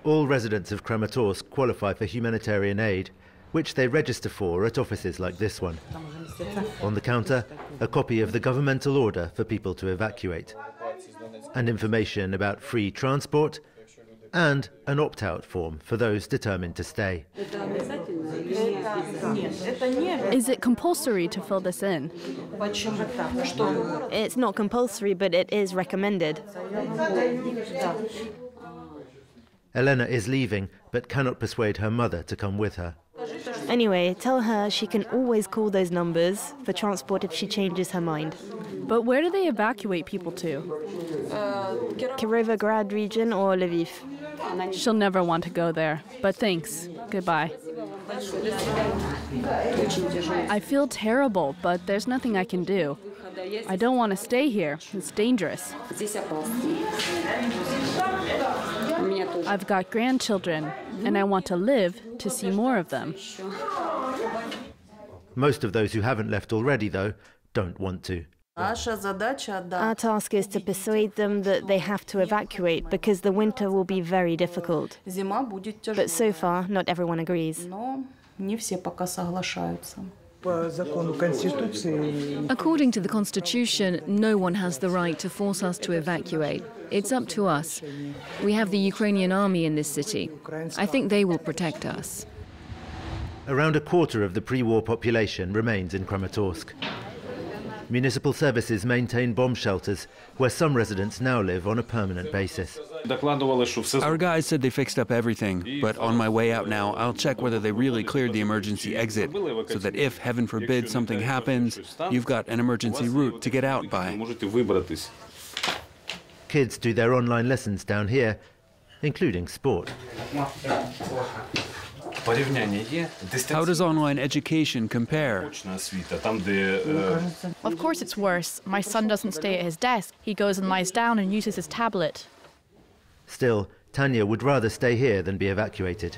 All residents of Kramatorsk qualify for humanitarian aid, which they register for at offices like this one. On the counter, a copy of the governmental order for people to evacuate, and information about free transport, and an opt-out form for those determined to stay. Is it compulsory to fill this in? It's not compulsory, but it is recommended. Elena is leaving, but cannot persuade her mother to come with her. Anyway, tell her she can always call those numbers for transport if she changes her mind. But where do they evacuate people to? Kirovograd region or Lviv. She'll never want to go there, but thanks. Goodbye. I feel terrible, but there's nothing I can do. I don't want to stay here. It's dangerous. I've got grandchildren, and I want to live to see more of them. Most of those who haven't left already, though, don't want to. Our task is to persuade them that they have to evacuate because the winter will be very difficult. But so far, not everyone agrees. According to the Constitution, no one has the right to force us to evacuate. It's up to us. We have the Ukrainian army in this city. I think they will protect us. Around a quarter of the pre-war population remains in Kramatorsk. Municipal services maintain bomb shelters, where some residents now live on a permanent basis. Our guys said they fixed up everything, but on my way out now, I'll check whether they really cleared the emergency exit, so that if, heaven forbid, something happens, you've got an emergency route to get out by. Kids do their online lessons down here, including sport. How does online education compare? Of course it's worse. My son doesn't stay at his desk. He goes and lies down and uses his tablet. Still, Tanya would rather stay here than be evacuated.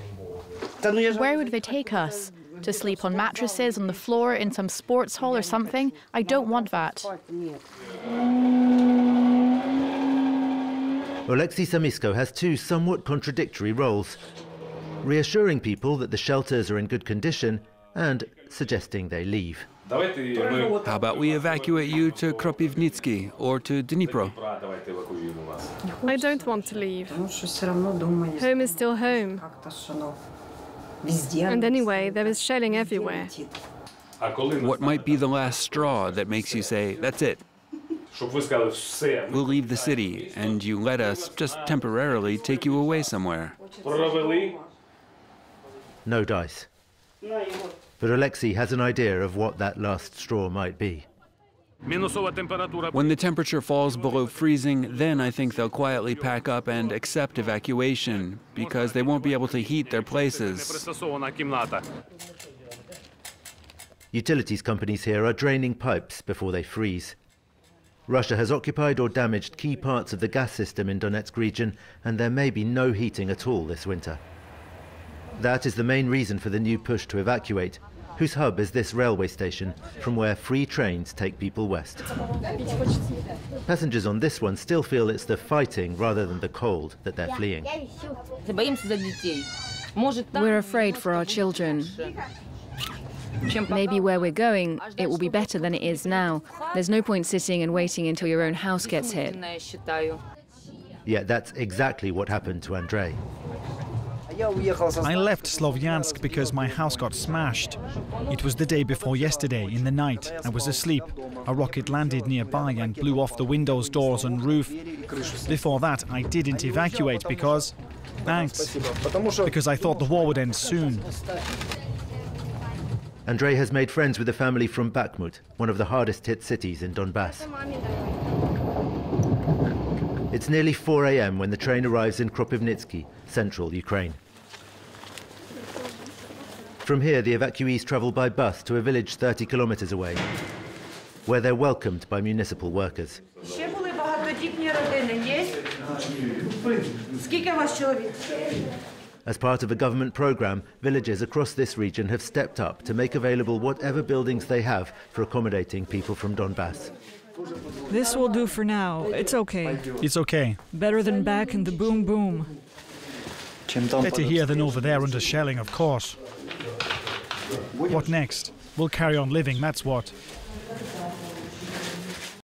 Where would they take us? To sleep on mattresses on the floor in some sports hall or something? I don't want that. Oleksiy Samisko has two somewhat contradictory roles: reassuring people that the shelters are in good condition and suggesting they leave. How about we evacuate you to Kropivnitsky or to Dnipro? I don't want to leave. Home is still home. And anyway, there is shelling everywhere. What might be the last straw that makes you say, that's it? We'll leave the city, and you let us, just temporarily, take you away somewhere. No dice. But Oleksiy has an idea of what that last straw might be. When the temperature falls below freezing, then I think they'll quietly pack up and accept evacuation, because they won't be able to heat their places. Utilities companies here are draining pipes before they freeze. Russia has occupied or damaged key parts of the gas system in Donetsk region, and there may be no heating at all this winter. That is the main reason for the new push to evacuate, whose hub is this railway station, from where free trains take people west. Passengers on this one still feel it's the fighting rather than the cold that they're fleeing. We're afraid for our children. Maybe where we're going, it will be better than it is now. There's no point sitting and waiting until your own house gets hit. Yet that's exactly what happened to Andrei. I left Slovyansk because my house got smashed. It was the day before yesterday, in the night. I was asleep. A rocket landed nearby and blew off the windows, doors and roof. Before that, I didn't evacuate because... Thanks. Because I thought the war would end soon. Andrei has made friends with a family from Bakhmut, one of the hardest hit cities in Donbas. It's nearly 4 a.m. when the train arrives in Kropivnitsky, central Ukraine. From here, the evacuees travel by bus to a village 30 kilometers away, where they're welcomed by municipal workers. As part of a government program, villagers across this region have stepped up to make available whatever buildings they have for accommodating people from Donbas. This will do for now. It's okay. It's okay. Better than back in the boom boom. Better here than over there under shelling, of course. What next? We'll carry on living, that's what.